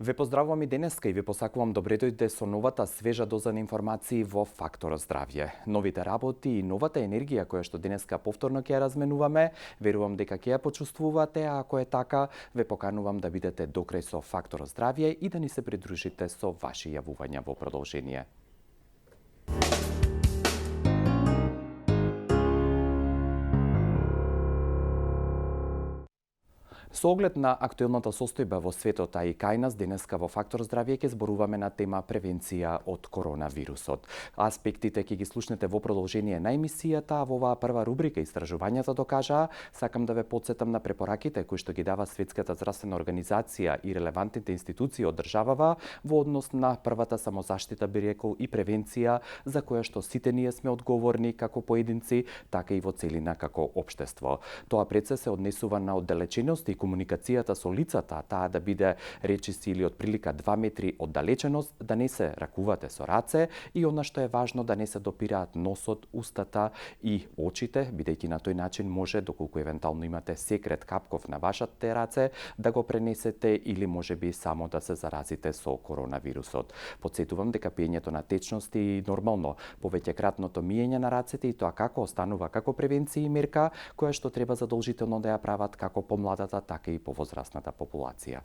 Ве поздравувам и денеска и ви посакувам добре дојде со новата свежа доза на информации во Фактор здравје. Новите работи и новата енергија која што денеска повторно ќе ја разменуваме, верувам дека ќе ја почувствувате, а ако е така, ве поканувам да бидете докрај со Фактор здравје и да ни се придружите со ваши јавувања во продолжение. Со оглед на актуелната состојба во светот, а и кај нас, денеска во Фактор здравје ќе зборуваме на тема превенција од коронавирусот. Аспектите ќе ги слушнете во продолжение на емисијата, а во оваа прва рубрика Истражувањата докажаа, сакам да ве потсетам на препораките кои што ги дава Светската здравствена организација и релевантните институции од државава во однос на првата самозаштита, би рекол, и превенција за која што сите ние сме одговорни како поединци, така и во целина како општество. Тоа пред се однесува на оддалеченост и комуникацијата со лицата, таа да биде речиси или отприлика 2 метри оддалеченост, да не се ракувате со раце и она што е важно да не се допираат носот, устата и очите, бидејќи на тој начин може, доколку евентуално имате секрет капков на вашите раце, да го пренесете или можеби само да се заразите со коронавирусот. Потсетувам дека пиењето на течности и нормално повеќекратното миење на рацете и тоа како останува како превенција и мерка која што треба задолжително да ја прават како помладата, така и повозрасната популација.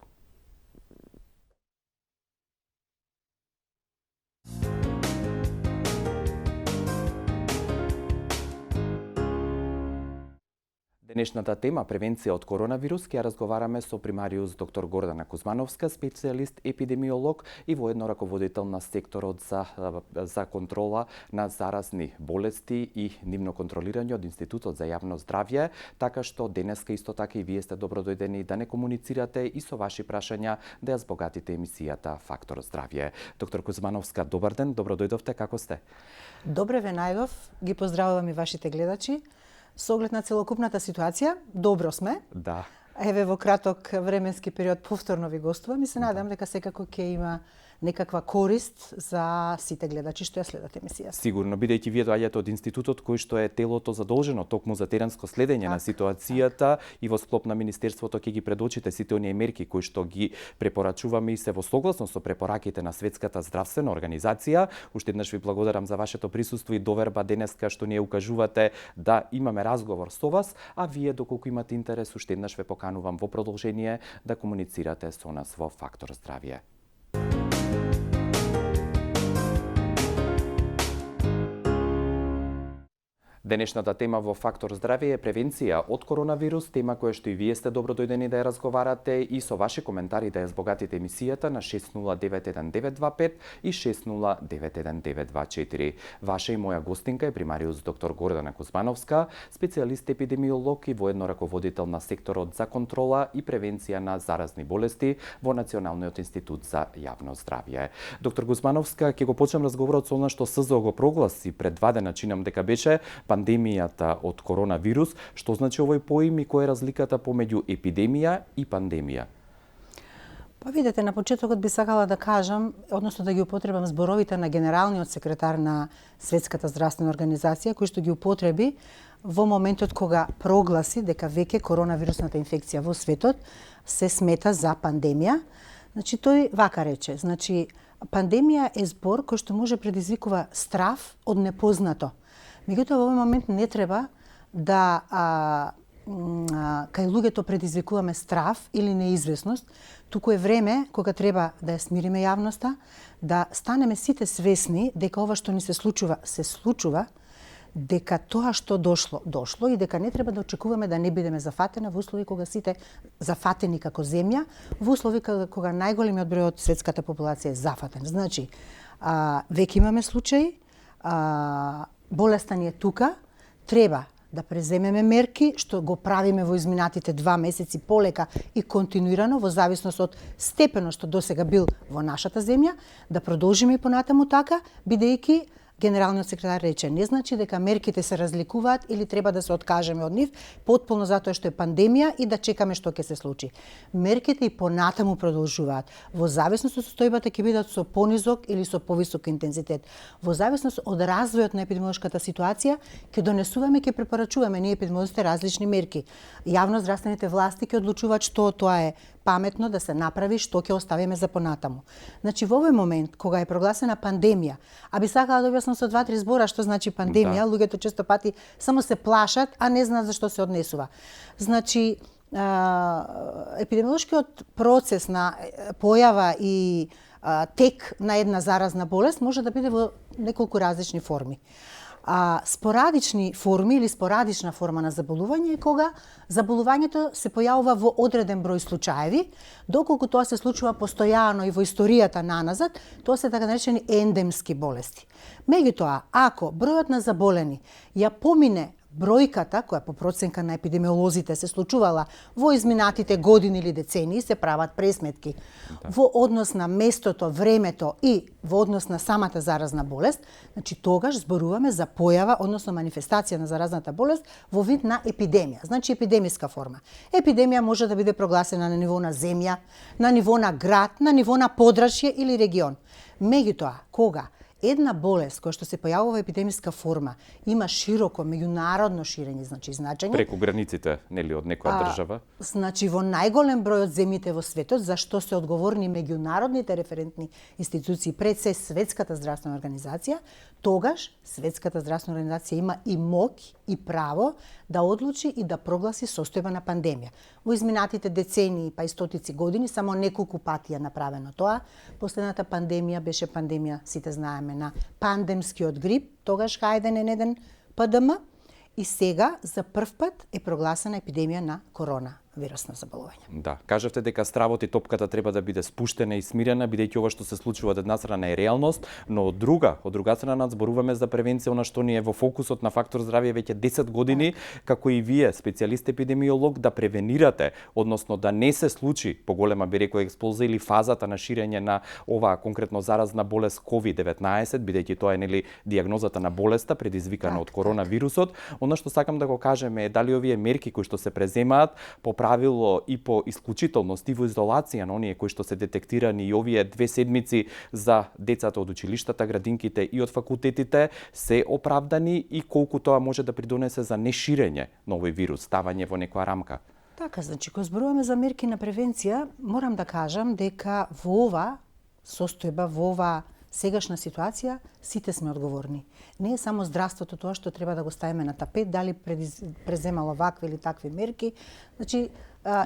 Денешната тема превенција од коронавирус ќе ја разговараме со примариус доктор Гордана Кузмановска, специјалист епидемиолог и воедно раководител на секторот за контрола на заразни болести и нивно контролирање од Институтот за јавно здравје, така што денеска исто така и вие сте добродојдени да не комуницирате и со ваши прашања да ја збогатите емисијата Фактор здравје. Доктор Кузмановска, добар ден, добродојдовте, како сте? Добре ве најдов, ги поздравувам и вашите гледачи. Со оглед на целокупната ситуација, добро сме. Да. Еве во краток временски период повторно ви гостувам и се надам дека секако ќе има некаква корист за сите гледачи што ја следат емисијата. Сигурно, бидејќи вие доаѓате од институтот кој што е телото задолжено токму за теренско следење на ситуацијата и во склоп на министерството ќе ги предочите сите оние мерки кои што ги препорачуваме и се во согласност со препораките на Светската здравствена организација. Уште еднаш ви благодарам за вашето присуство и доверба денеска што ни ја укажувате да имаме разговор со вас, а вие доколку имате интерес уште еднаш ве поканувам во продолжение да комуницирате со нас во Фактор здравје. Денешната тема во Фактор здравје е превенција од коронавирус, тема која што и вие сте добродојдени да ја разговарате и со ваши коментари да ја збогатите емисијата на 60911925 и 60911924. Ваша и моја гостинка е примариус доктор Гордана Кузмановска, специјалист епидемиолог и воедно раководител на секторот за контрола и превенција на заразни болести во Националниот институт за јавно здравје. Доктор Кузмановска, ќе го почнем разговорот со она што СЗО го прогласи пред 2 дена, чинам дека беше пандемијата од коронавирус. Што значи овој поим и која е разликата помеѓу епидемија и пандемија? Па видете, на почетокот би сакала да кажам, односно да ги употребам зборовите на генералниот секретар на Светската здравствена организација, кој што ги употреби во моментот кога прогласи дека веќе коронавирусната инфекција во светот се смета за пандемија. Значи тој вака рече, значи пандемија е збор кој што може предизвикува страв од непознато. Меѓутоа во овој момент не треба да кај луѓето предизвикуваме страв или неизвестност, туку е време кога треба да ја смириме јавноста, да станеме сите свесни дека ова што ни се случува, дека тоа што дошло и дека не треба да очекуваме да не бидеме зафатени во услови кога сите зафатени како земја, во услови кога најголемиот број од светската популација е зафатен. Значи, веќе имаме случаи, болеста ни е тука, треба да преземеме мерки, што го правиме во изминатите 2 месеци полека и континуирано, во зависност од степено што досега бил во нашата земја, да продолжиме и понатаму така, бидејќи генералниот секретар рече, не значи дека мерките се разликуваат или треба да се откажеме од нив, потполно затоа што е пандемија и да чекаме што ќе се случи. Мерките и понатаму продолжуваат. Во зависност од состојбата ќе бидат со понизок или со повисок интензитет. Во зависност од развојот на епидемиолошката ситуација, ќе донесуваме, ќе препорачуваме ние епидемиолозите различни мерки. Јавно здравствените власти ќе одлучуваат што тоа е паметно да се направи што ќе оставиме за понатаму. Значи во овој момент кога е прогласена пандемија, а би сакала да објаснам со 2-3 збора што значи пандемија, луѓето често пати само се плашат, а не знаат за што се однесува. Значи епидемиолошкиот процес на појава и тек на една заразна болест може да биде во неколку различни форми. Спорадични форми или спорадична форма на заболување е кога заболувањето се појавува во одреден број случаеви, доколку тоа се случува постојано и во историјата наназад, тоа се така наречени ендемски болести. Меѓутоа, ако бројот на заболени ја помине бројката која по проценка на епидемиолозите се случувала во изминатите години или децении, се прават пресметки во однос на местото, времето и во однос на самата заразна болест, значи тогаш зборуваме за појава, односно манифестација на заразната болест во вид на епидемија, значи епидемиска форма. Епидемија може да биде прогласена на ниво на земја, на ниво на град, на ниво на подрачје или регион. Меѓутоа, кога една болест која што се појавува епидемиска форма има широко меѓународно ширење, значи значење преку границите, нели, од некоја држава? Значи во најголем број од земјите во светот, за што се одговорни меѓународните референтни институции, пред се Светската здравствена организација, тогаш Светската здравствена организација има и моќ и право да одлучи и да прогласи состојба на пандемија. Во изминатите децении, па и стотици години, само неколку пати е направено тоа. Последната пандемија беше пандемија, сите знаеме, на пандемскиот грип, тогаш H1N1 ПДМ, и сега за прв пат е прогласена епидемија на корона вирусно заболување. Да, кажавте дека стравот и топката треба да биде спуштена и смирена, бидејќи ова што се случува од една страна е реалност, но од друга страна зборуваме за превенција, она што ни е во фокусот на Фактор здравје веќе 10 години, како и вие, специјалист епидемиолог, да превенирате, односно да не се случи поголема, би рекол, експлозија или фазата на ширење на оваа конкретно заразна болест COVID-19, бидејќи тоа е нели дијагнозата на болеста предизвикана од коронавирусот. Она што сакам да го кажем е дали овие мерки кои што се преземаат по правило и по исклучителност и во изолација на оние кои што се детектирани и овие 2 седмици за децата од училиштата, градинките и од факултетите се оправдани и колку тоа може да придонесе за неширење на овој вирус, ставање во некоја рамка? Така, значи, кога зборуваме за мерки на превенција, морам да кажам дека во ова состојба, во ова сегашна ситуација, сите сме одговорни. Не е само здравството тоа што треба да го ставиме на тапет, дали преземало вакви или такви мерки, значи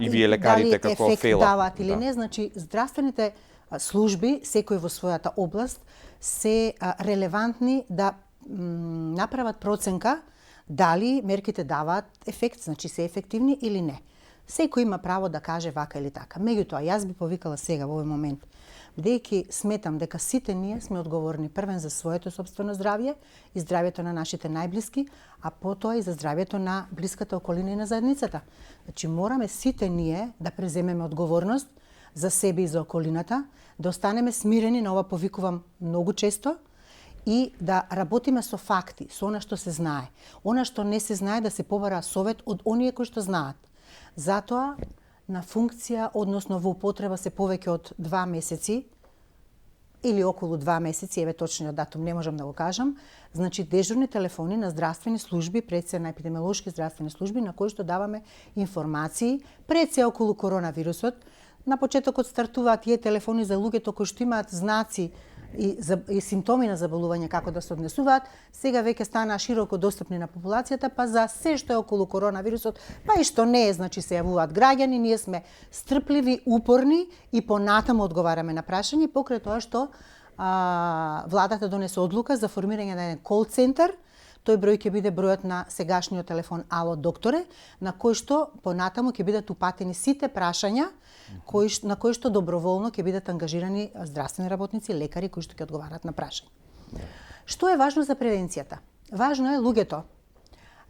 и вие лекарите дали како ефект дават или не, значи здравствените служби, секој во својата област, се релевантни да направат проценка дали мерките даваат ефект, значи се ефективни или не. Секој има право да каже вака или така. Меѓутоа, јас би повикала сега во овој момент, бидејќи сметам дека сите ние сме одговорни првен за своето сопствено здравје и здравјето на нашите најблиски, а потоа и за здравјето на блиската околина и на заедницата. Значи мораме сите ние да преземеме одговорност за себе и за околината, да останеме смирени, на ова повикувам многу често, и да работиме со факти, со она што се знае. Она што не се знае да се побара совет од оние кои што знаат. Затоа на функција, односно во употреба се повеќе од 2 месеци или околу 2 месеци, еве точниот датум не можам да го кажам, значи дежурни телефони на здравствени служби, пред се на епидемиолошки здравствени служби, на кои што даваме информации, пред се околу коронавирусот. На почетокот стартуваат тие телефони за луѓето кои што имаат знаци и симптоми на заболување како да се однесуваат, сега веќе стана широко достапни на популацијата, па за се што е околу коронавирусот, па и што не е, значи се јавуваат граѓани, ние сме стрпливи, упорни и понатаму одговараме на прашање, покрај тоа што владата донесе одлука за формирање на еден кол центар. Тој број ќе биде бројот на сегашниот телефон Ало докторе, на кој што понатаму ќе бидат упатени сите прашања на кои што доброволно ќе бидат ангажирани здравствени работници, лекари кои што ќе одговарат на прашања. Што е важно за превенцијата? Важно е луѓето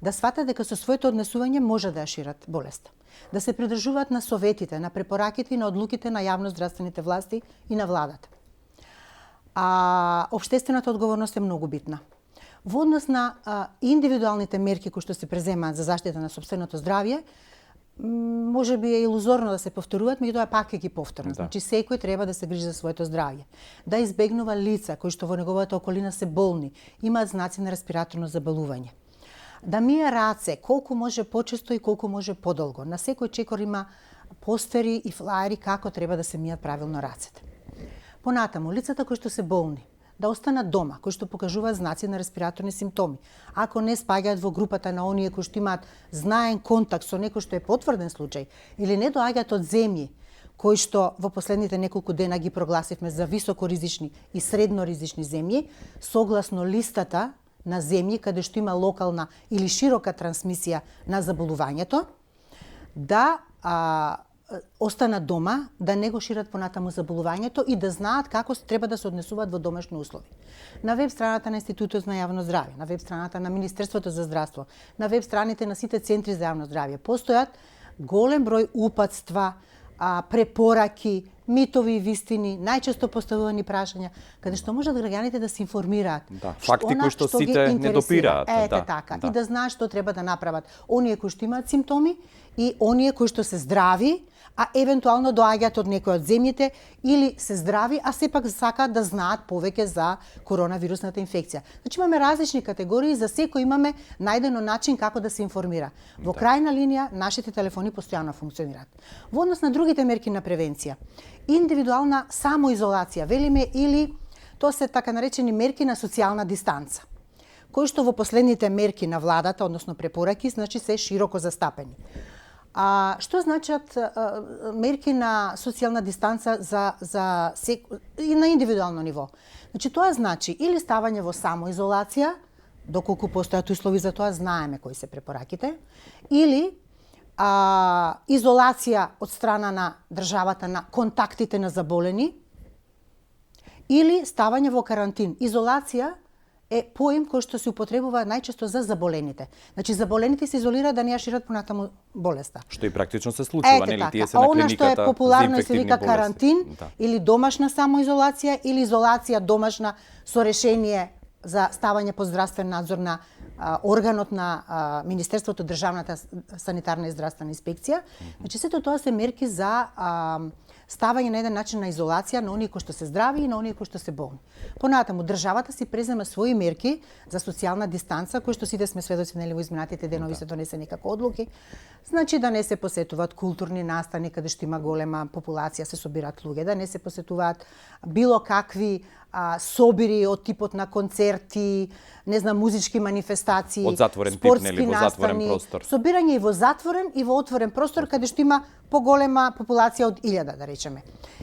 да сватат дека со своето однесување може да ја шират болест. Да се придржуваат на советите, на препораките и на одлуките на јавноздравствените власти и на владата. Општествената одговорност е многу битна. Во однос на индивидуалните мерки кои што се преземаат за заштита на сопственото здравје, може би е илузорно да се повторуваат, меѓутоа пак ќе ги повторам. Да. Значи секој треба да се грижи за своето здравје, да избегнува лица кои што во неговата околина се болни, имаат знаци на респираторно заболување. Да мие раце колку може почесто и колку може подолго. На секој чекор има постери и флаери како треба да се мијат правилно рацете. Понатаму, лицата кои што се болни, да останат дома, кои што покажуваат знаци на респираторни симптоми. Ако не спаѓаат во групата на оние кои што имаат знаен контакт со некој што е потврден случај или не доаѓаат од земји кои што во последните неколку дена ги прогласивме за високоризични и средноризични земји, согласно листата на земји каде што има локална или широка трансмисија на заболувањето, да останат дома, да не го шират понатаму заболувањето и да знаат како треба да се однесуваат во домашни услови. На веб страната на Институтот на јавно здравје, на веб страната на Министерството за здравство, на веб страните на сите центри за јавно здравје постојат голем број упатства, препораки, митови и вистини, најчесто поставувани прашања, каде што можат граѓаните да се информираат. Да, факти кои што сите не допираат. Ете така. И да знаат што треба да направат оние кои што имаат симптоми и оние кои што се здрави, а евентуално доаѓаат од некој од земјите или се здрави, а сепак сакаат да знаат повеќе за коронавирусната инфекција. Значи имаме различни категории, за секој имаме најдено начин како да се информира. Во крајна линија нашите телефони постојано функционираат. Во однос на другите мерки на превенција, индивидуална самоизолација, велиме, или тоа се така наречени мерки на социјална дистанца, кои што во последните мерки на владата, односно препораки, значи се широко застапени. Што значат мерки на социјална дистанца и на индивидуално ниво? Значи тоа значи или ставање во самоизолација, доколку постојат услови за тоа, знаеме кои се препораките, или изолација од страна на државата на контактите на заболени, или ставање во карантин. Изолација е поим кој што се употребува најчесто за заболените. Значи заболените се изолираат да не ја шират понатаму болеста. Што и практично се случува, нели, тие се на клиниката. Она што е популарно се вика карантин, или домашна самоизолација, или изолација домашна со решение за ставање под здравствен надзор на органот на Министерството државната санитарна и здравствена инспекција. Значи сето тоа се мерки за ставање на еден начин на изолација на оние кои што се здрави и на оние кои што се болни. Понатаму, државата си презема своји мерки за социјална дистанца, кои што сите сме сведоци, нели, во изминатите денови се донесени како одлуки. Значи да не се посетуваат културни настани каде што има голема популација, се собираат луѓе, да не се посетуваат било какви собири од типот на концерти, не знам, музички манифестации, од затворен тип, нели, во затворен простор. Собирање и во затворен и во отворен простор каде што има поголема популација од 1000, да речеме.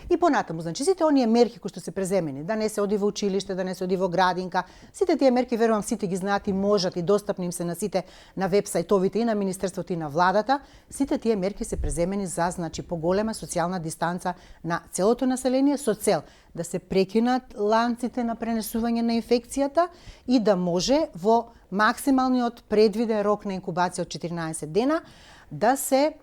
И понатаму, значи сите оние мерки кои што се преземени, да не се оди во училиште, да не се оди во градинка, сите тие мерки верувам сите ги знаат и можат и достапни им се на сите на веб сајтовите и на Министерството и на владата. Сите тие мерки се преземени за, значи, поголема социјална дистанца на целото население со цел да се прекинат ланците на пренесување на инфекцијата и да може во максималниот предвиден рок на инкубација од 14 дена да се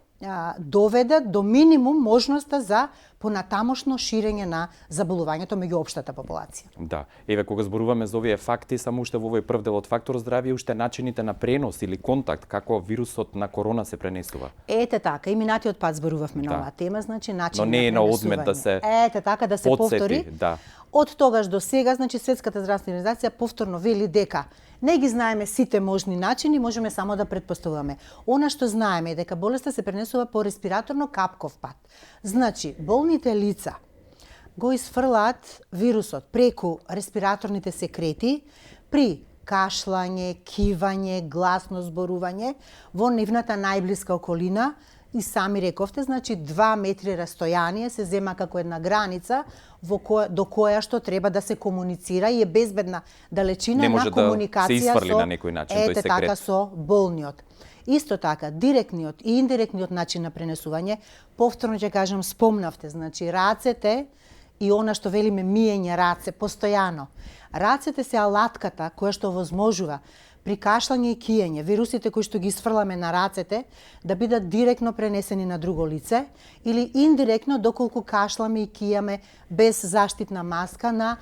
доведат до минимум можноста за понатамошно ширење на заболувањето меѓу општата популација. Да. Еве, кога зборуваме за овие факти, само уште во овој прв дел од Фактор здравје, уште начините на пренос или контакт, како вирусот на корона се пренесува. Ете така, и минатиот пат зборувавме на оваа тема, значи начин на пренесување. Но не е на одмет да се Ете така, да се повтори. Да. Од тогаш до сега, значи Светската здравствена организација повторно вели дека не ги знаеме сите можни начини, можеме само да претпоставуваме. Она што знаеме е дека болеста се пренесува по респираторно капков пат. Значи, болните лица го изфрлаат вирусот преку респираторните секрети при кашлање, кивање, гласно зборување во нивната најблиска околина. И сами рековте, значи 2 метри растојание се зема како една граница до која што треба да се комуницира и е безбедна далечина на комуникација се изфрли на некој начин тој секрет. Така со болниот. Исто така, директниот и индиректниот начин на пренесување, повторно ќе кажам, спомнавте, значи рацете и она што велиме миење раце постојано. Рацете се алатката која што возможува при кашлање и киење, вирусите кои што ги изфрламе на рацете да бидат директно пренесени на друго лице или индиректно доколку кашламе и кијаме без заштитна маска на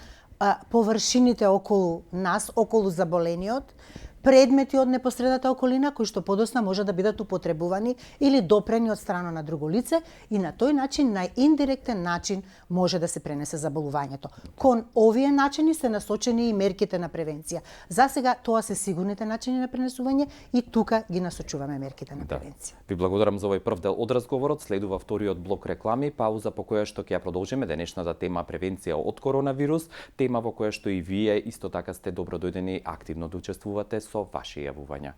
површините околу нас, околу заболениот, предмети од непосредната околина кои што подоцна може да бидат употребувани или допрени од страна на друго лице и на тој начин, на индиректен начин може да се пренесе заболувањето. Кон овие начини се насочени и мерките на превенција. За сега тоа се сигурните начини на пренесување и тука ги насочуваме мерките на превенција. Ви благодарам за овој прв дел од разговорот. Следува вториот блок реклами, пауза по која што ќе ја продолжиме денешната тема превенција од коронавирус, тема во која што и вие исто така сте добродојдени активно да учествувате со ваши јавувања.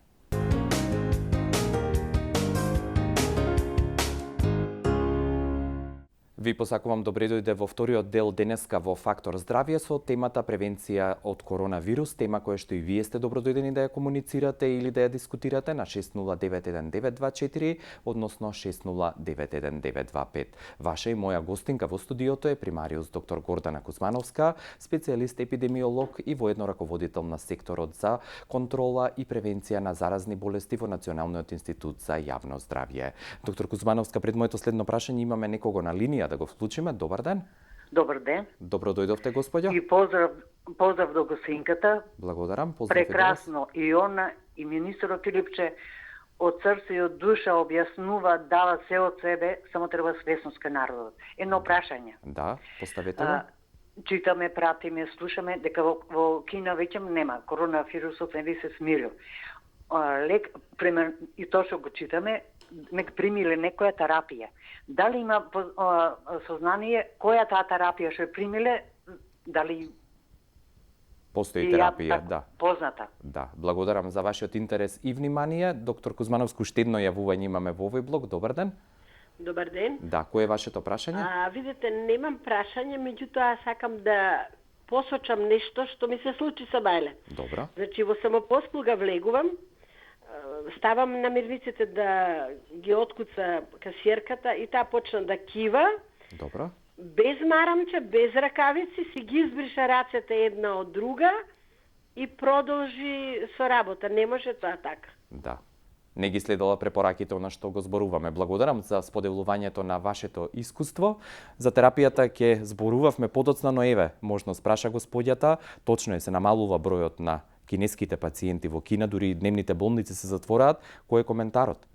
Ви посакувам добре дојде во вториот дел денеска во Фактор здравје со темата превенција од коронавирус, тема која што и вие сте добродојдени да ја комуницирате или да ја дискутирате на 60911924, односно 60911925. Ваша и моја гостинка во студиото е примариус доктор Гордана Кузмановска, специјалист епидемиолог и воедно раководител на секторот за контрола и превенција на заразни болести во Националниот институт за јавно здравје. Доктор Кузмановска, пред моето следно прашање имаме некого на линија да го вклучиме. Добар ден. Добар ден. Добро дојдовте, господјо. И поздрав до гостинката. Благодарам. Поздрав. Прекрасно. И она, и министерот Филипче од срце и од душа објаснува, дава се од себе, само треба свесност кај народот. Едно прашање. Да, поставете го. Читаме, пратиме, слушаме дека во Кина веќе нема коронавирусот, не се смирил. Пример, и тоа што го читаме, примиле некоја терапија. Дали има сознание која таа терапија што примиле, дали постои терапија, да. Позната. Да, благодарам за вашиот интерес и внимание. Доктор Кузмановску, штедно јавување имаме во овој блок. Добар ден. Добар ден. Да, кој е вашето прашање? Видите, немам прашање, меѓутоа сакам да посочам нешто што ми се случи со Бајле. Добро. Значи, во самопосплуга влегувам, ставам намирниците да ги откуца касиерката и таа почна да кива. Добро. Без марамче, без ракавици, си ги избриша рацете една од друга и продолжи со работа. Не може тоа така. Да. Не ги следела препораките на што го зборуваме. Благодарам за споделувањето на вашето искуство. За терапијата ќе зборувавме подоцна, но еве, можно спраша господјата, точно е се намалува бројот на кинеските пациенти во Кина, дури дневните болници се затвораат. Кој е коментарот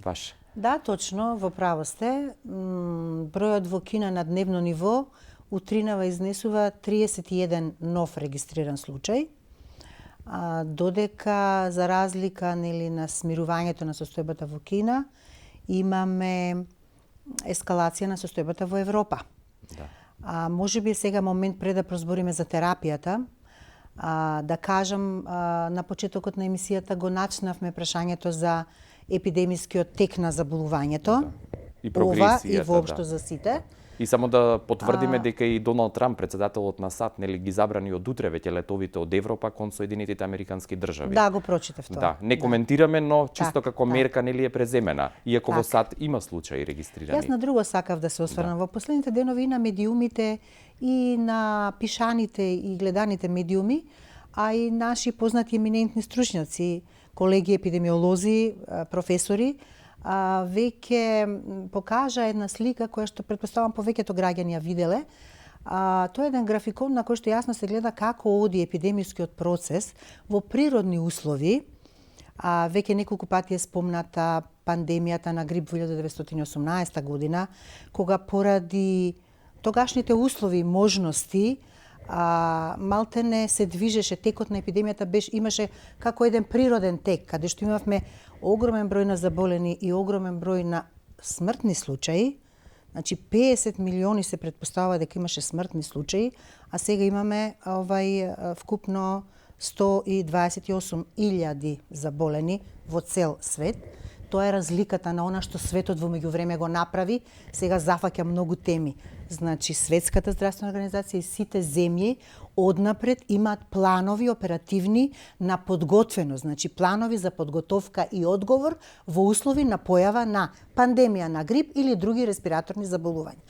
ваш? Да, точно, во право сте. Бројот во Кина на дневно ниво утринава изнесува 31 нов регистриран случај, додека за разлика на смирувањето на состојбата во Кина, имаме ескалација на состојбата во Европа. Да. Може би сега момент пред да прозбориме за терапијата, да кажам, на почетокот на емисијата го начнавме прашањето за епидемискиот тек на заболувањето. Да. И прогресијата, и воопшто за сите. И само да потврдиме дека и Доналд Трамп, председателот на САД, нели ги забрани од утре веќе летовите од Европа кон Соединетите Американски држави. Да, го прочитав тоа. Да, не коментираме, но чисто како мерка нели е преземена, иако во САД има случаи регистрирани. Јас на друго сакав да се осврнам. Во последните денови и на медиумите и на пишаните и гледаните медиуми, а и наши познати еминентни стручњаци, колеги епидемиолози, професори, веќе покажа една слика која што претпоставам повеќето граѓани ја виделе. Тоа е еден графикон на кој што јасно се гледа како оди епидемискиот процес во природни услови. Веќе неколку пати е спомната пандемијата на грип во 1918 година, кога поради тогашните услови и можности малтене се движеше текот на епидемијата, имаше како еден природен тек, каде што имавме огромен број на заболени и огромен број на смртни случаи. Значи 50 милиони се претпоставува дека имаше смртни случаи, а сега имаме вкупно 128.000 заболени во цел свет. Тоа е разликата на она што светот во меѓувреме го направи, сега зафаќа многу теми. Значи, Светската здравствена организација и сите земји однапред имаат планови оперативни на подготвеност, значи планови за подготовка и одговор во услови на појава на пандемија на грип или други респираторни заболувања.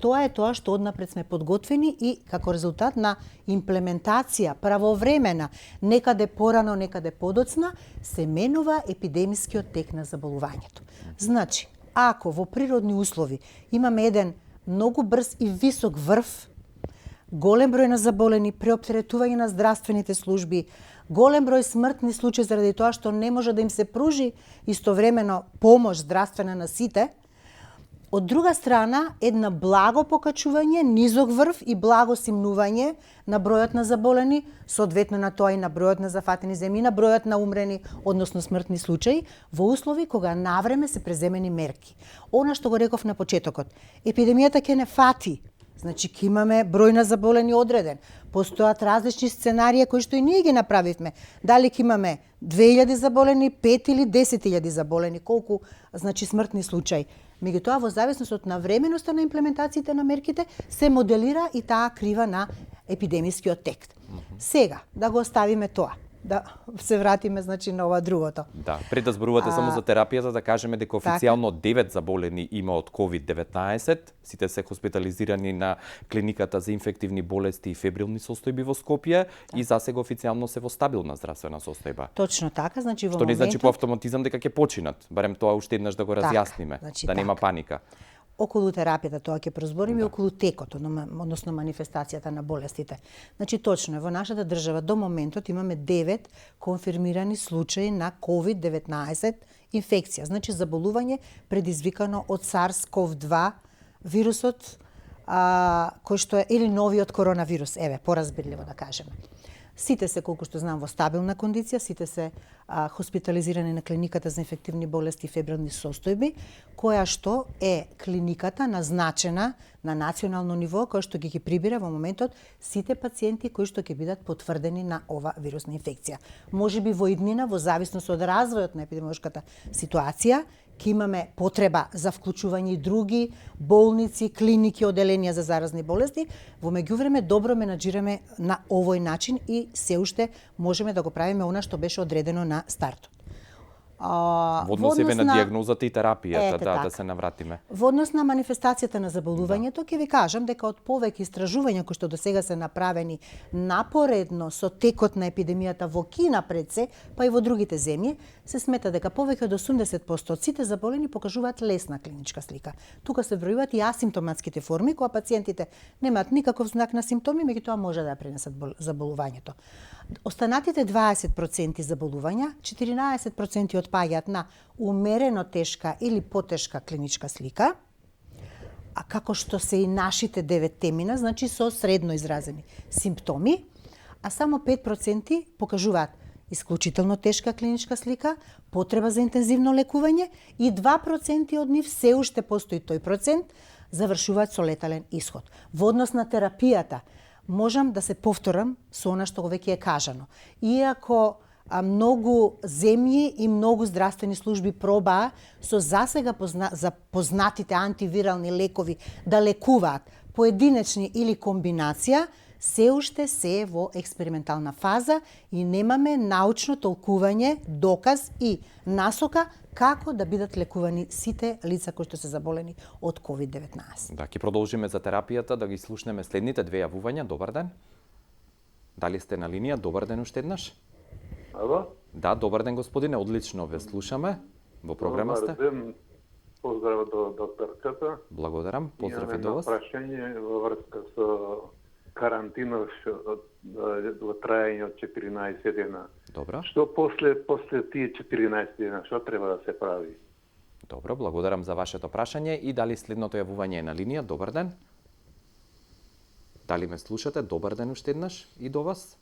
Тоа е тоа што однапред сме подготвени и како резултат на имплементација правовремена, некаде порано, некаде подоцна, се менува епидемискиот тек на заболувањето. Значи, ако во природни услови имаме еден многу брз и висок врв, голем број на заболени, преоптеретување на здравствените служби, голем број смртни случаи заради тоа што не може да им се пружи истовремено помош здравствена на сите. Од друга страна, една благо покачување, низок врв и благо симнување на бројот на заболени, соодветно на тоа и на бројот на зафатени земји, на бројот на умрени, односно смртни случаи, во услови кога навреме се преземени мерки. Она што го реков на почетокот, епидемијата ќе не фати, значи ќе имаме број на заболени одреден. Постојат различни сценарии кои што и ние ги направивме. Дали ќе имаме 2000 заболени, 5 или 10.000 заболени, колку значи смртни случаи. Меѓутоа, во зависност од навременоста на имплементациите на мерките, се моделира и таа крива на епидемискиот тек. Сега, да го оставиме тоа, да се вратиме значи на ова другото. Да, пред да зборувате само за терапијата, да кажеме дека официјално 9 заболени има од COVID-19, сите се хоспитализирани на клиниката за инфективни болести и фебрилни состојби во Скопје и засега официјално се во стабилна здравствена состојба. Точно така, значи во Што не моментот... значи по автоматизам дека ќе починат, барем тоа уште еднаш да го разјасниме, значи да нема паника. Околу терапијата тоа ќе прозбориме и околу текот, односно манифестацијата на болестите. Значи точно е, во нашата држава до моментот имаме 9 конфирмирани случаи на COVID-19 инфекција, значи заболување предизвикано од SARS-CoV-2 вирусот, кој што е или новиот коронавирус, поразбирливо да кажеме. Сите се, колку што знам, во стабилна кондиција, сите се хоспитализирани на клиниката за инфективни болести и фебрилни состојби, која што е клиниката назначена на национално ниво, која што ги прибира во моментот сите пациенти кои што ќе бидат потврдени на ова вирусна инфекција. Можеби во иднина, во зависност од развојот на епидемиолошката ситуација, ќе имаме потреба за вклучување и други болници, клиники, оделенија за заразни болести. Во меѓувреме добро менаџираме на овој начин и се уште можеме да го правиме она што беше одредено на стартот. Во однос на диагнозата и терапијата, да се навратиме. Во однос на манифестацијата на заболувањето, ќе ви кажам дека од повеќе истражувања кои што досега се направени напоредно со текот на епидемијата во Кина пред се, па и во другите земји, се смета дека повеќе од 80% од сите заболени покажуваат лесна клиничка слика. Тука се бројуваат и асимптоматските форми, кога пациентите немаат никаков знак на симптоми, меѓутоа може да ја пренесат заболувањето. Останатите 20% заболувања, 14% отпаѓаат на умерено тешка или потешка клиничка слика, а како што се и нашите 9 темина, значи со средно изразени симптоми, а само 5% покажуваат исклучително тешка клиничка слика, потреба за интензивно лекување и 2% од нив се уште постои тој процент, завршуваат со летален исход. Во однос на терапијата, можам да се повторам со она што веќе е кажано. Иако многу земји и многу здравствени служби пробаа со засега познатите антивирални лекови да лекуваат поединечни или комбинација, се уште се во експериментална фаза и немаме научно толкување, доказ и насока како да бидат лекувани сите лица кои што се заболени од COVID-19. Да, ќе продолжиме за терапијата, да ги слушнеме следните две јавувања. Добар ден. Дали сте на линија? Добар ден уште еднаш. Ало? Да, добар ден господине, одлично ве слушаме. Во програма сте. Добар ден. Поздрав до докторката. Благодарам. Поздрав и до вас. Имаме прашање во врска со карантинот во трајање од 14 дена. Добро. Што после тие 14 дена, што треба да се прави? Добро, благодарам за вашето прашање и дали следното јавување е на линија. Добар ден. Дали ме слушате? Добар ден уште еднаш и до вас.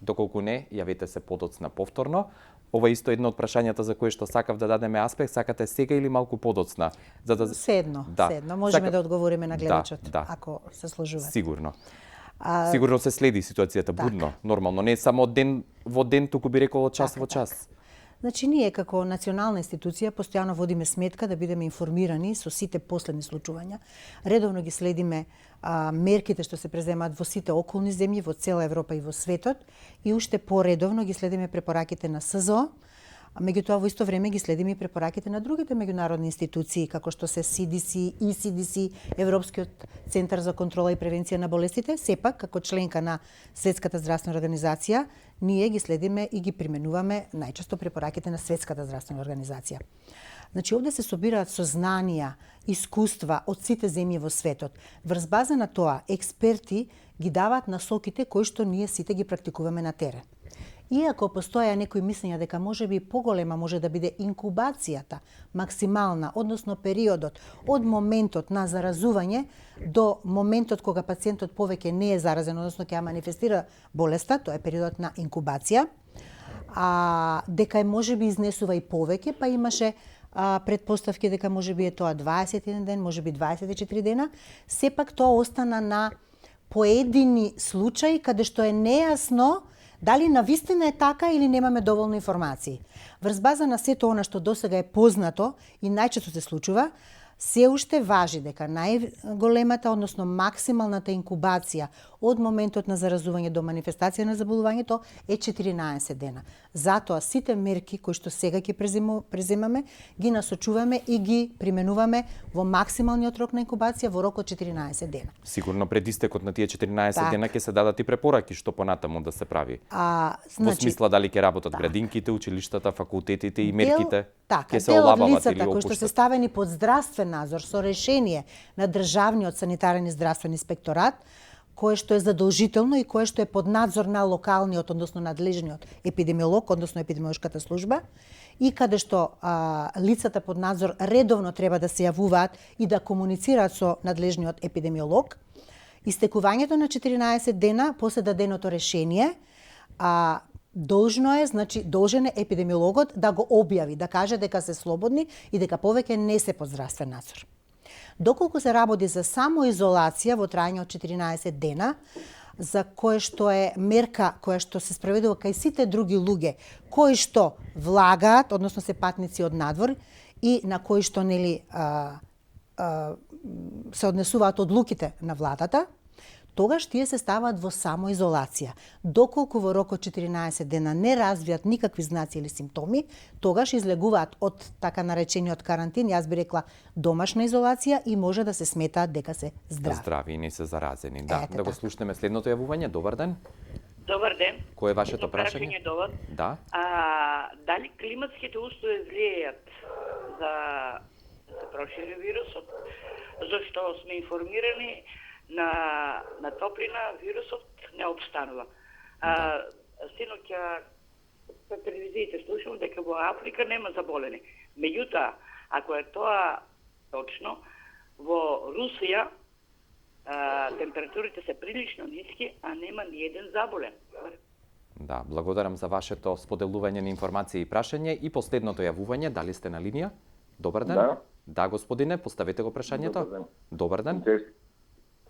Доколку не, јавете се подоцна повторно. Ова исто едно од прашањата за кое што сакав да дадеме аспект, сакате сега или малку подоцна? За да... Седно, можеме да одговориме на гледачот, ако се сложувате. Сигурно. Сигурно се следи ситуацијата будно, нормално, не само од ден во ден, туку би рекол од час во час. Значи, ние како национална институција постојано водиме сметка да бидеме информирани со сите последни случувања. Редовно ги следиме мерките што се преземаат во сите околни земји, во цела Европа и во светот, и уште поредовно ги следиме препораките на СЗО, Меѓутоа, во исто време ги следиме и препораките на другите меѓународни институции, како што се CDC, ECDC, Европскиот центар за контрола и превенција на болестите. Сепак, како членка на Светската здравствена организација, ние ги следиме и ги применуваме најчесто препораките на Светската здравствена организација. Значи, овде се собираат сознанија, искуства од сите земји во светот. Врз база на тоа, експерти ги даваат насоките кои што ние сите ги практикуваме на терен. Иако постоја некои мислења дека можеби поголема може да биде инкубацијата, максимална, односно периодот од моментот на заразување до моментот кога пациентот повеќе не е заразен, односно ќе ја манифестира болеста, тоа е периодот на инкубација, дека можеби изнесува и повеќе, па имаше предпоставки дека можеби е тоа 21 ден, можеби 24 дена, сепак тоа остана на поедини случаи каде што е нејасно дали навистина е така или немаме доволно информации. Врз база на сето она што досега е познато и најчесто се случува, се уште важи дека најголемата, односно максималната инкубација од моментот на заразување до манифестација на заболувањето е 14 дена. Затоа сите мерки кои што сега ќе преземаме, ги насочуваме и ги применуваме во максималниот рок на инкубација во рок од 14 дена. Сигурно пред истекот на тие 14 дена ќе се дадат и препораки што понатаму да се прави. Во смисла дали ќе работат градинките, училиштата, факултетите и мерките ќе се олабават или опуштат. Кои што се ставени под здравствен надзор со решение на Државниот санитарен и здравствен инспекторат, кое што е задолжително и кое што е под надзор на локалниот, односно надлежниот епидемиолог, односно епидемиолошката служба, и каде што лицата под надзор редовно треба да се јавуваат и да комуницираат со надлежниот епидемиолог, истекувањето на 14 дена после даденото решение, должен е епидемиологот да го објави, да каже дека се слободни и дека повеќе не се под здравствен надзор. Доколку се работи за самоизолација во трајање од 14 дена, за кое што е мерка која што се спроведува кај сите други луѓе кои што влагаат, односно се патници од надвор и на кои што се однесуваат одлуките на владата, тогаш тие се ставаат во самоизолација. Доколку во рок од 14 дена не развијат никакви знаци или симптоми, тогаш излегуваат од така наречениот карантин, јас би рекла домашна изолација, и може да се сметаат дека се здрави. Здрави и не се заразени. Да го слушнеме следното јавување. Добар ден. Добар ден. Кој е вашето прашање? Да. Дали климатските услови влијаат за да се прошири вирусот? Зашто сме информирани на топлина вирусот не обстанува. Синоќа по телевизиите слушам дека во Африка нема заболени. Меѓутоа, ако е тоа точно, во Русија температурите се прилично ниски, а нема ни еден заболен. Да, благодарам за вашето споделување на информации и прашање. И последното јавување, дали сте на линија? Добар ден. Да, господине, поставете го прашањето. Добар ден.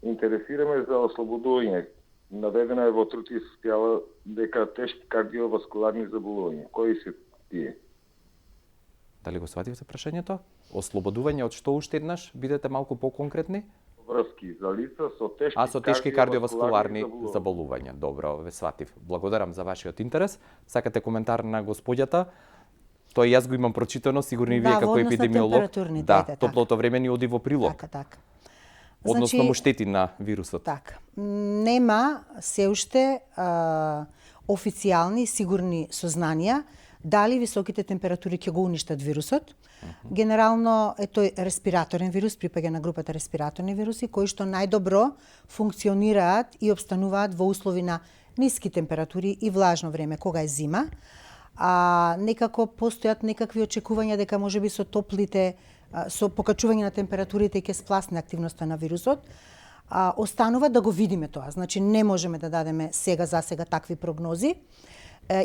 Интересираме за ослободување. Наведено е во трутив спјава дека тешки кардиоваскуларни заболувања. Кои се тие? Дали го свативте прашањето? Ослободување од што уште еднаш? Бидете малку поконкретни. Врски за лица со тешки кардиоваскуларни заболувања. Добро, ве сватив. Благодарам за вашиот интерес. Сакате коментар на господјата? Тоа јас го имам прочитано, сигурно и вие како епидемиолог. Да, топлото време ни оди во прилог. Така. Односно му штети на вирусот. Така. Нема се уште официјални и сигурни сознанија дали високите температури ќе го уништат вирусот. Генерално е тој респираторен вирус, припаѓа на групата респираторни вируси, кои што најдобро функционираат и обстануваат во услови на ниски температури и влажно време, кога е зима. Некако постојат некакви очекувања дека можеби со топлите, со покачување на температурите ќе спласне активноста на вирусот. Останува да го видиме тоа. Значи не можеме да дадеме за сега такви прогнози.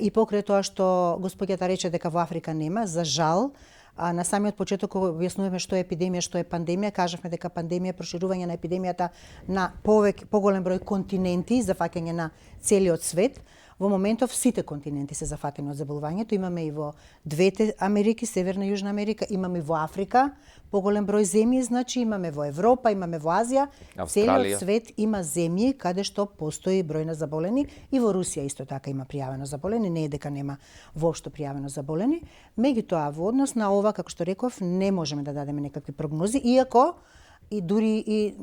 И покрај тоа што господјата рече дека во Африка нема, за жал, на самиот почеток објаснуваме што е епидемија, што е пандемија, кажавме дека пандемија е проширување на епидемијата на поголем број континенти, зафаќање на целиот свет. Во моментов сите континенти се зафатени од заболувањето. Имаме и во двете Америки, Северна и Јужна Америка, имаме и во Африка, поголем број земји, значи имаме во Европа, имаме во Азија, целиот свет има земји каде што постои број на заболени и во Русија исто така има пријавено заболени, не е дека нема воопшто пријавено заболени. Меѓутоа во однос на ова, како што реков, не можеме да дадеме некакви прогнози, иако и дури и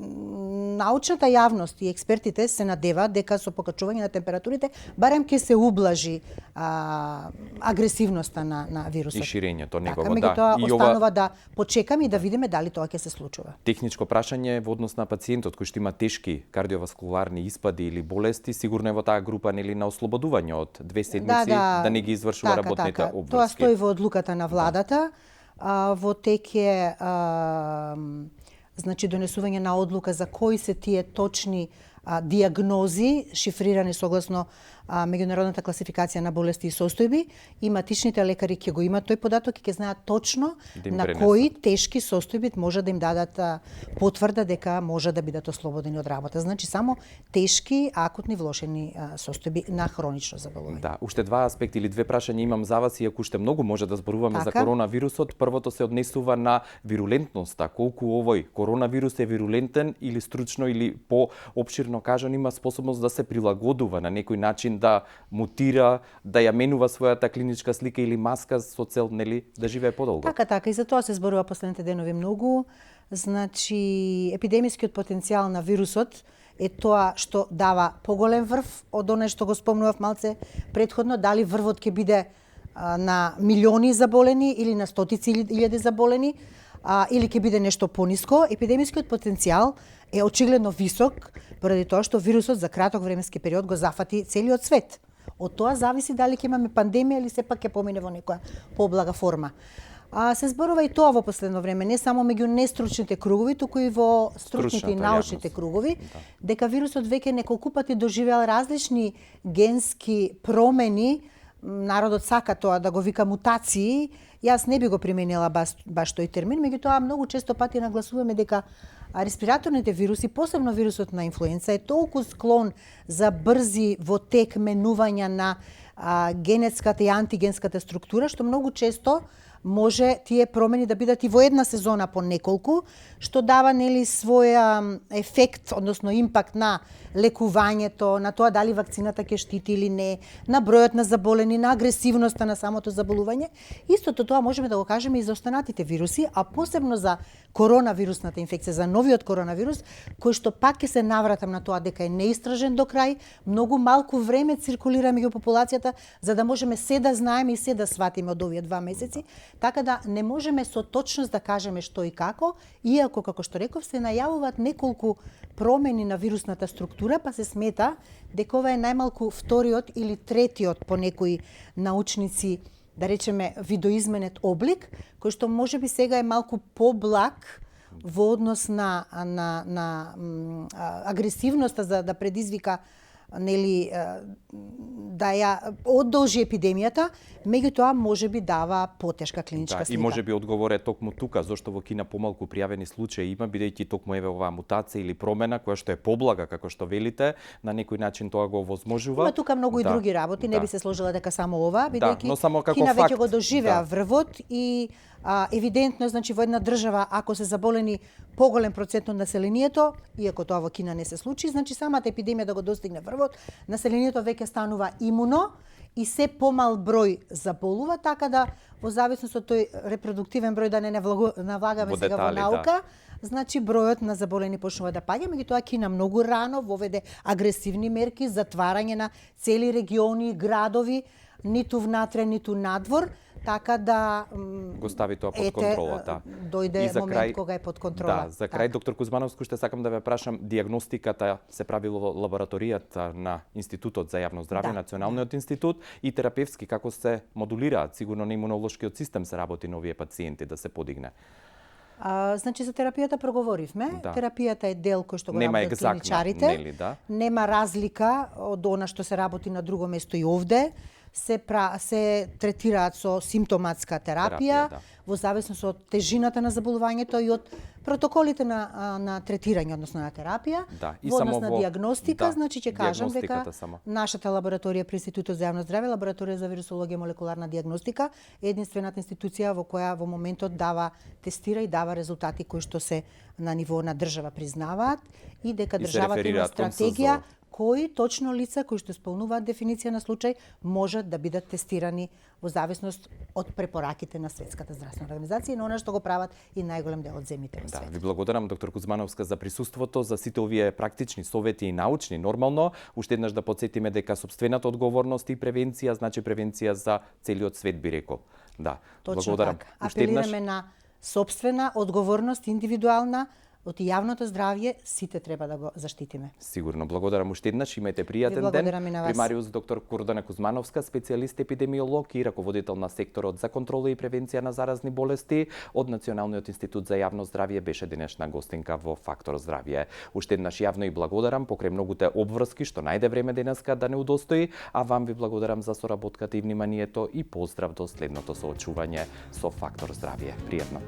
научната јавност и експертите се надеваат дека со покачување на температурите барем ќе се ублажи агресивноста на вирусот. И ширењето негово, така, да. И останува да почекаме и да видиме дали тоа ќе се случува. Техничко прашање во однос на пациентот кој што има тешки кардиоваскуларни испади или болести, сигурно е во таа група нели на ослободување од 2 седмици да не ги извршува работните обврски. Тоа стои во одлуката на владата. Во тек е значи донесување на одлука за кои се тие точни диагнози, шифрирани согласно меѓународната класификација на болести и состојби. И матичните лекари ќе го имаат тој податок и ќе знаат точно на кои тешки состојби може да им дадат потврда дека може да бидат ослободени од работа. Значи само тешки, акутни, влошени состојби на хронично заболување. Да, уште два аспекти или две прашања имам за вас, иако уште многу може да зборуваме за коронавирусот. Првото се однесува на вирулентноста, колку овој коронавирус е вирулентен или стручно или поопширно кажано има способност да се прилагодува на некој начин, да мутира, да ја менува својата клиничка слика или маска со цел нели да живее подолго. Така и за тоа се зборува последните денови многу. Значи епидемискиот потенцијал на вирусот е тоа што дава поголем врв од оној што го спомнував малце претходно, дали врвот ќе биде на милиони заболени или на стотици илјади заболени, или ќе биде нешто пониско. Епидемискиот потенцијал е очигледно висок, поради тоа што вирусот за краток временски период го зафати целиот свет. Од тоа зависи дали ќе имаме пандемија или сепак ќе помине во некоја поблага форма. Се зборува и тоа во последно време, не само меѓу нестручните кругови, туку и во стручните и научните кругови, дека вирусот веќе неколку пати доживеал различни генски промени. Народот сака тоа да го вика мутации. Јас не би го применила баш тој термин, меѓутоа многу често пати нагласуваме дека респираторните вируси, посебно вирусот на инфлуенца, е толку склон за брзи во тек менувања на генетската и антигенската структура, што многу често може тие промени да бидат и во една сезона по неколку, што дава нели своја ефект, односно импакт на лекувањето, на тоа дали вакцината ќе штити или не, на бројот на заболени, на агресивноста на самото заболување. Истото тоа можеме да го кажеме и за останатите вируси, а посебно за коронавирусната инфекција, за новиот коронавирус, кој што пак ќе се навратам на тоа дека е неистражен до крај, многу малку време циркулира меѓу популацијата за да можеме се да знаеме и се да сватиме од овие 2 месеци, така да не можеме со точност да кажеме што и како, иако како што реков се најавуваат неколку промени на вирусната структура, па се смета дека ова е најмалку вториот или третиот по некои научници, да речеме, видоизменет облик, кој што можеби сега е малку поблаг во однос на агресивноста за да предизвика нели да ја одолжи епидемијата, меѓутоа можеби дава потешка клиничка слика. И можеби одговор е токму тука, зашто во Кина помалку пријавени случаи има, бидејќи токму еве оваа мутација или промена која што е поблага, како што велите, на некој начин тоа го овозможува. Има тука многу и други работи, не би се сложила дека само ова, бидејќи Кина веќе го доживеа врвот и евидентно е, значи во една држава ако се заболени поголем процент од населението, иако тоа во Кина не се случи, значи самата епидемија да го достигне врвот, населението веќе станува имуно и се помал број заболува, така да во зависност од тој репродуктивен број да не навлагаме сега во наука, значи бројот на заболени почнува да паѓа, меѓутоа Кина многу рано воведе агресивни мерки, затварање на цели региони, градови, ниту внатре, ниту надвор, така да го стави тоа под контрола, да. Дојде момент кога е под контрола. Да, за крај доктор Кузмановски ще сакам да ве прашам, диагностиката се прави во лабораторијата на Институтот за јавно здравје, Националниот институт, и терапевски како се модулираат, сигурно на имунолошкиот систем се работи на овие пациенти да се подигне. Значи за терапијата проговоривме. Да. Терапијата е дел кој што го работат клиничарите. Нели, да? Нема разлика од она што се работи на друго место и овде. се третираат со симптоматска терапија, да. во зависност од тежината на заболувањето и од протоколите на третирање, односно на терапија. Да, и во само однос на во- диагностика, да, значи ќе кажам дека диагностиката само. нашата лабораторија при Институтот за јавно здраве, лабораторија за вирусологија и молекуларна диагностика, е единствената институција во која во моментот тестира и дава резултати кои што се на ниво на држава признаваат и дека И се државата има реферираат кон стратегија СЗО. кои точно лица кои што исполнуваат дефиниција на случај можат да бидат тестирани во зависност од препораките на Светската здравствена организација и на она што го прават и најголем дел од земјите во Да, светот. ви благодарам, доктор Кузмановска, за присуството, за сите овие практични совети и научни. Нормално, уште еднаш да подсетиме дека собствената одговорност и превенција значи превенција за целиот свет, би рекол. Да, Точно благодарам. така. Уште еднаш, Апелираме на собствена одговорност, индивидуална, од јавното здравје, сите треба да го заштитиме. сигурно. Благодарам уште еднаш, имајте пријатен ден. благодарам и на вас. Примариус доктор Кордана Кузмановска, специјалист епидемиолог и раководител на секторот за контрола и превенција на заразни болести од Националниот институт за јавно здравје, беше денешна гостинка во Фактор здравје. Уште еднаш јавно и благодарам покрај многуте обврски што најде време денеска да не удостои, а вам ви благодарам за соработката и вниманието и поздрав до следното соочување со Фактор здравје. Пријатно.